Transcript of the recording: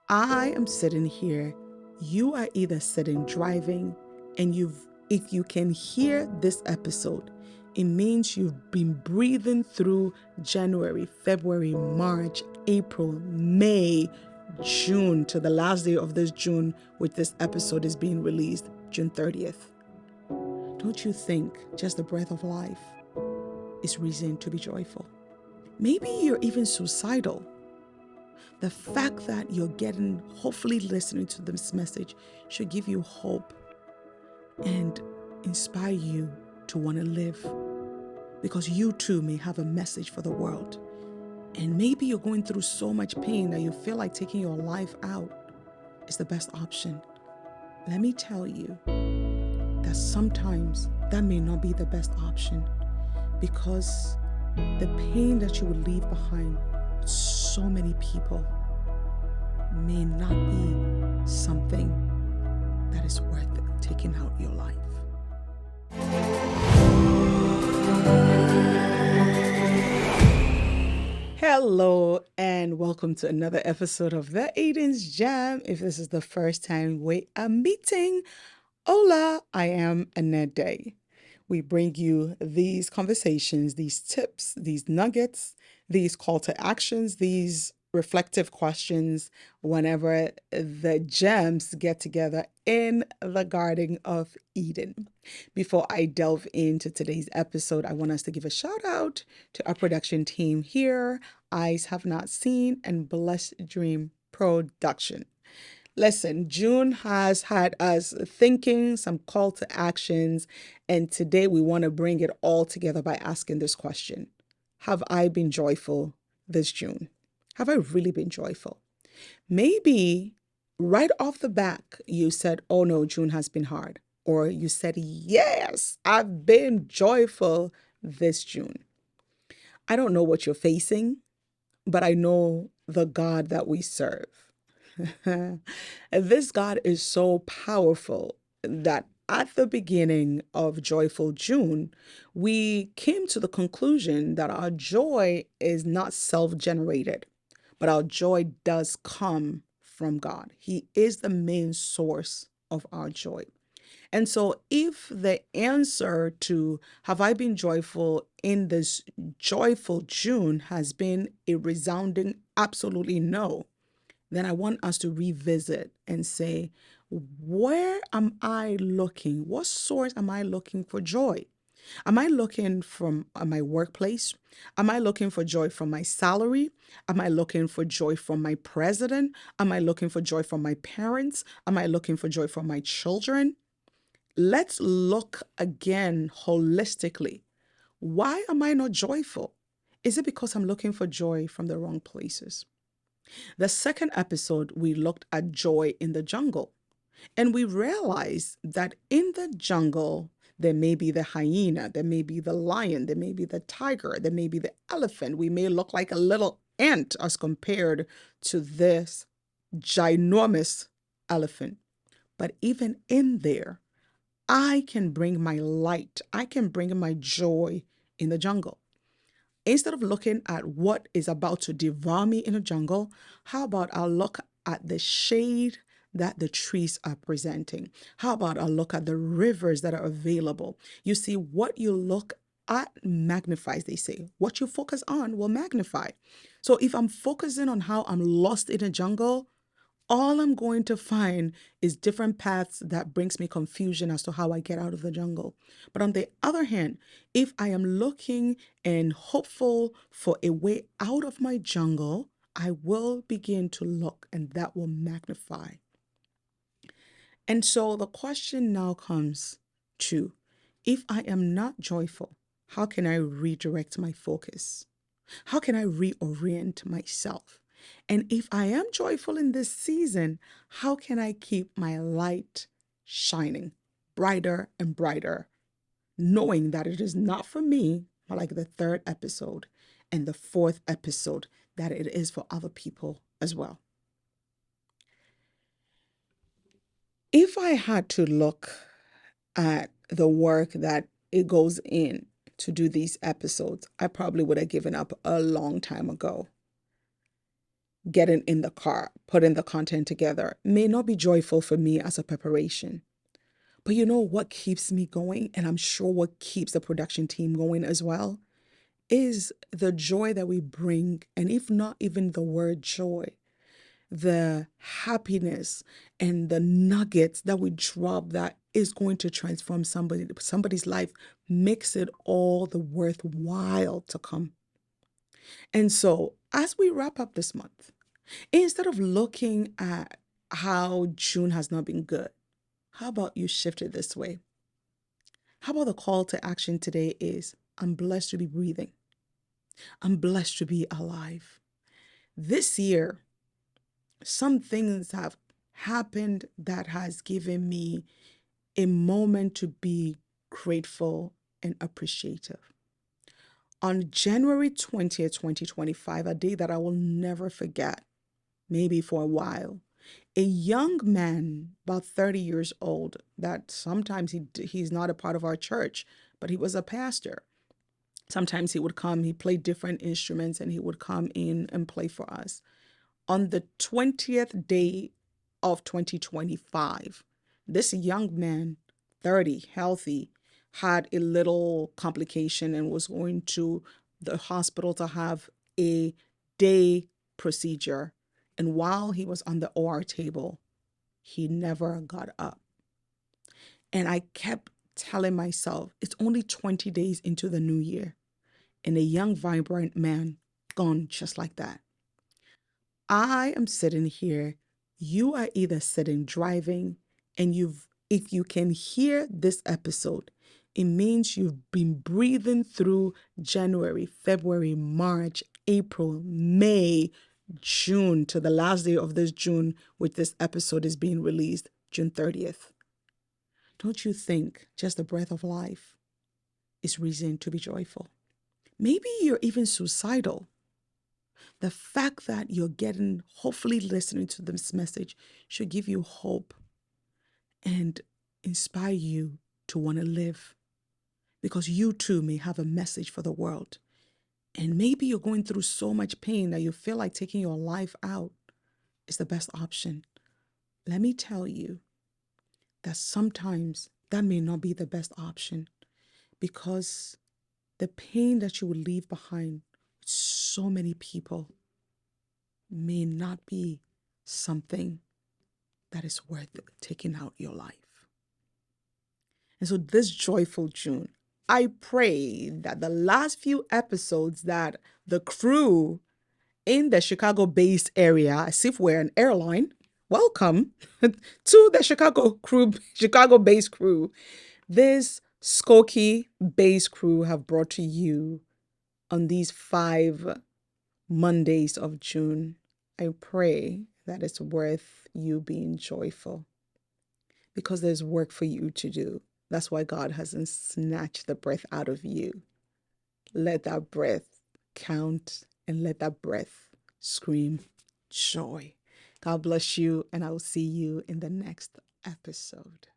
I am sitting here. You are either sitting driving, and if you can hear this episode, it means you've been breathing through January, February, March, April, May, June to the last day of this June, which this episode is being released, June 30th. Don't you think just the breath of life is reason to be joyful? Maybe you're even suicidal. The fact that you're hopefully listening to this message should give you hope and inspire you to want to live, because you too may have a message for the world. And maybe you're going through so much pain that you feel like taking your life out is the best option. Let me tell you that sometimes that may not be the best option, because the pain that you will leave behind with so many people may not be something that is worth taking out your life. Hello and welcome to another episode of The Aiden's Jam. If this is the first time we are meeting, hola, I am Annette Day. We bring you these conversations, these tips, these nuggets, these call to actions, these reflective questions whenever the gems get together in the Garden of Eden. Before I delve into today's episode, I want us to give a shout out to our production team here, Eyes Have Not Seen and Blessed Dream Production. Listen, June has had us thinking some call to actions, and today we want to bring it all together by asking this question. Have I been joyful this June? Have I really been joyful? Maybe right off the back, you said, oh no, June has been hard. Or you said, yes, I've been joyful this June. I don't know what you're facing, but I know the God that we serve. This God is so powerful that at the beginning of Joyful June, we came to the conclusion that our joy is not self-generated, but our joy does come from God. He is the main source of our joy. And so if the answer to have I been joyful in this joyful June has been a resounding absolutely no, then I want us to revisit and say, where am I looking? What source am I looking for joy? Am I looking from my workplace? Am I looking for joy from my salary? Am I looking for joy from my president? Am I looking for joy from my parents? Am I looking for joy from my children? Let's look again holistically. Why am I not joyful? Is it because I'm looking for joy from the wrong places? The second episode, we looked at joy in the jungle, and we realized that in the jungle, there may be the hyena, there may be the lion, there may be the tiger, there may be the elephant. We may look like a little ant as compared to this ginormous elephant. But even in there, I can bring my light, I can bring my joy in the jungle. Instead of looking at what is about to devour me in the jungle, how about I'll look at the shade that the trees are presenting? How about I'll look at the rivers that are available? You see, what you look at magnifies, they say. What you focus on will magnify. So if I'm focusing on how I'm lost in a jungle, all I'm going to find is different paths that brings me confusion as to how I get out of the jungle. But on the other hand, if I am looking and hopeful for a way out of my jungle, I will begin to look, and that will magnify. And so the question now comes to, if I am not joyful, how can I redirect my focus? How can I reorient myself? And if I am joyful in this season, how can I keep my light shining brighter and brighter, knowing that it is not for me, like the third episode and the fourth episode, that it is for other people as well? If I had to look at the work that it goes in to do these episodes, I probably would have given up a long time ago. getting in the car, putting the content together may not be joyful for me as a preparation. But you know what keeps me going, and I'm sure what keeps the production team going as well, is the joy that we bring, and if not even the word joy, the happiness and the nuggets that we drop that is going to transform somebody's life makes it all the worthwhile to come. And so, as we wrap up this month, instead of looking at how June has not been good, how about you shift it this way? How about the call to action today is I'm blessed to be breathing. I'm blessed to be alive. This year, some things have happened that has given me a moment to be grateful and appreciative. On January 20th, 2025, a day that I will never forget, maybe for a while, a young man, about 30 years old, that sometimes he's not a part of our church, but he was a pastor. Sometimes he would come, he played different instruments, and he would come in and play for us. On the 20th day of 2025, this young man, 30, healthy, had a little complication and was going to the hospital to have a day procedure. And while he was on the OR table, he never got up. And I kept telling myself, it's only 20 days into the new year, and a young, vibrant man gone just like that. I am sitting here. You are either sitting driving, and if you can hear this episode, it means you've been breathing through January, February, March, April, May, June to the last day of this June, which this episode is being released, June 30th. Don't you think just the breath of life is reason to be joyful? Maybe you're even suicidal. The fact that you're hopefully listening to this message should give you hope and inspire you to want to live, because you too may have a message for the world. And maybe you're going through so much pain that you feel like taking your life out is the best option. Let me tell you that sometimes that may not be the best option, because the pain that you will leave behind with so many people may not be something that is worth taking out your life. And so this joyful June, I pray that the last few episodes that the crew in the Chicago-based area, as if we're an airline, welcome to the Chicago-based crew. This Skokie-based crew have brought to you on these 5 Mondays of June. I pray that it's worth you being joyful, because there's work for you to do. That's why God hasn't snatched the breath out of you. Let that breath count, and let that breath scream joy. God bless you, and I will see you in the next episode.